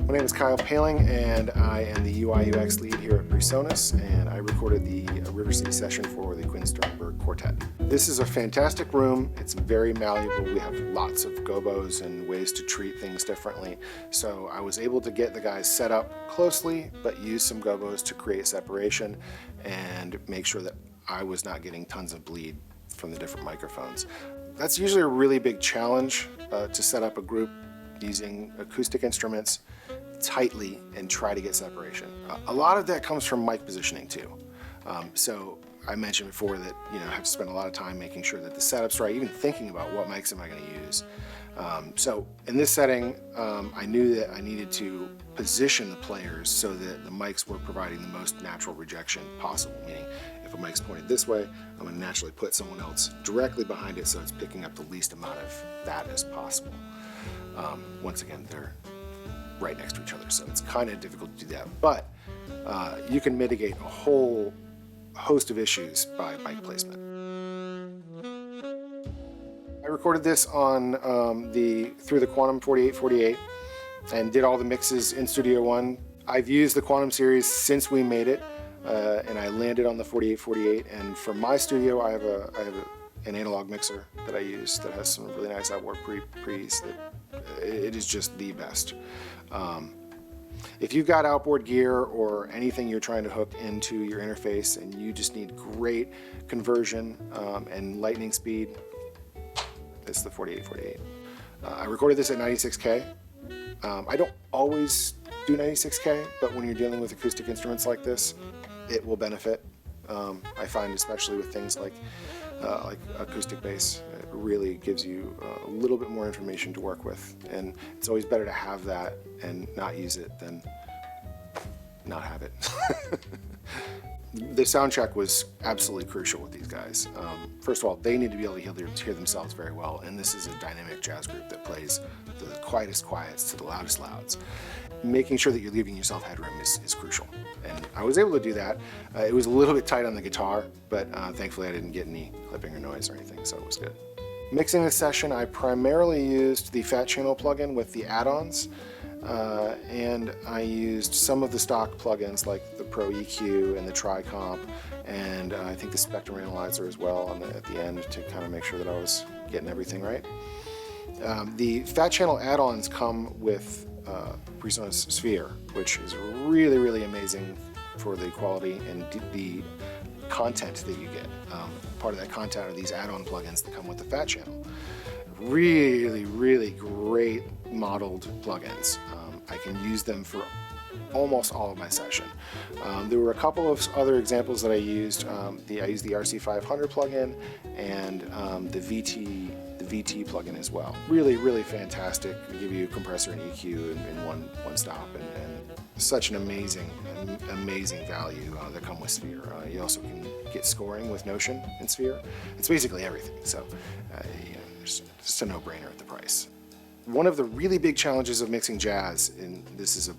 My name is Kyle Paling, and I am the UI UX lead here at PreSonus, and I recorded the River City session for the Quinn Sternberg Quartet. This is a fantastic room. It's very malleable. We have lots of gobos and ways to treat things differently. So I was able to get the guys set up closely, but use some gobos to create separation and make sure that I was not getting tons of bleed from the different microphones. That's usually a really big challenge to set up a group using acoustic instruments tightly and try to get separation. A lot of that comes from mic positioning too. So I mentioned before that I have to spend a lot of time making sure that the setup's right, even thinking about what mics am I going to use. So in this setting, I knew that I needed to position the players so that the mics were providing the most natural rejection possible, meaning if a mic's pointed this way, I'm going to naturally put someone else directly behind it so it's picking up the least amount of that as possible. Once again, they're right next to each other, so it's kind of difficult to do that, but you can mitigate a whole host of issues by mic placement. I recorded this on through the Quantum 4848 and did all the mixes in Studio One. I've used the Quantum series since we made it, and I landed on the 4848. And for my studio, I have an analog mixer that I use that has some really nice outboard pre's. It is just the best. If you've got outboard gear or anything you're trying to hook into your interface and you just need great conversion and lightning speed, it's the 4848. I recorded this at 96K. I don't always do 96K, but when you're dealing with acoustic instruments like this, it will benefit. I find especially with things like acoustic bass, it really gives you a little bit more information to work with, and it's always better to have that and not use it than not have it. The sound check was absolutely crucial with these guys. First of all, they need to be able to hear themselves very well, and this is a dynamic jazz group that plays the quietest quiets to the loudest louds. Making sure that you're leaving yourself headroom is crucial, and I was able to do that. It was a little bit tight on the guitar, but thankfully I didn't get any clipping or noise or anything, so it was good. Mixing this session, I primarily used the Fat Channel plugin with the add-ons, and I used some of the stock plugins like the Pro EQ and the Tri-Comp, and I think the Spectrum Analyzer as well at the end to kind of make sure that I was getting everything right. The Fat Channel add-ons come with PreSonus Sphere, which is really, really amazing for the quality and the content that you get. Part of that content are these add-on plugins that come with the Fat Channel. Really, really great modeled plugins. I can use them for almost all of my session. There were a couple of other examples that I used. I used the RC500 plugin and the VT plugin as well. Really, really fantastic. They give you compressor and EQ in one stop, and such an amazing value that come with Sphere. You also can get scoring with Notion in Sphere. It's basically everything, so it's just a no-brainer at the price. One of the really big challenges of mixing jazz, and this is a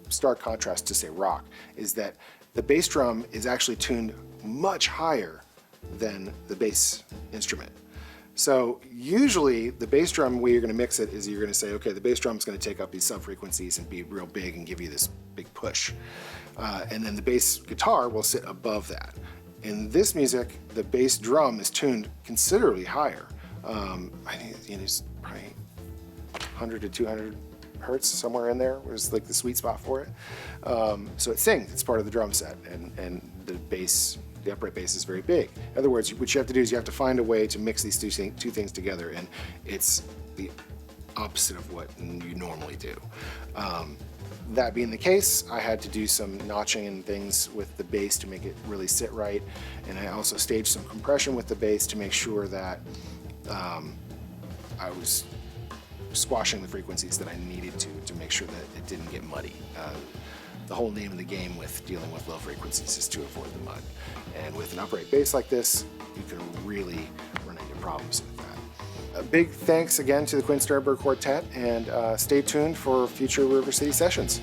stark contrast to say rock, is that the bass drum is actually tuned much higher than the bass instrument. So usually the bass drum, the way you're going to mix it is you're going to say, okay, the bass drum is going to take up these sub-frequencies and be real big and give you this big push. And then the bass guitar will sit above that. In this music, the bass drum is tuned considerably higher. I think it's probably 100 to 200 hertz, somewhere in there was like the sweet spot for it. So it sings, it's part of the drum set, and the bass, the upright bass is very big. In other words, what you have to do is you have to find a way to mix these two things together, and it's the opposite of what you normally do. That being the case, I had to do some notching and things with the bass to make it really sit right, and I also staged some compression with the bass to make sure that I was squashing the frequencies that I needed to make sure that it didn't get muddy. The whole name of the game with dealing with low frequencies is to avoid the mud. And with an upright bass like this, you can really run into problems with that. A big thanks again to the Quinn Sternberg Quartet, and stay tuned for future River City sessions.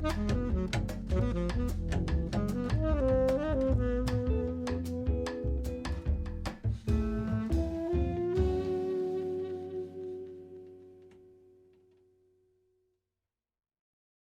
you.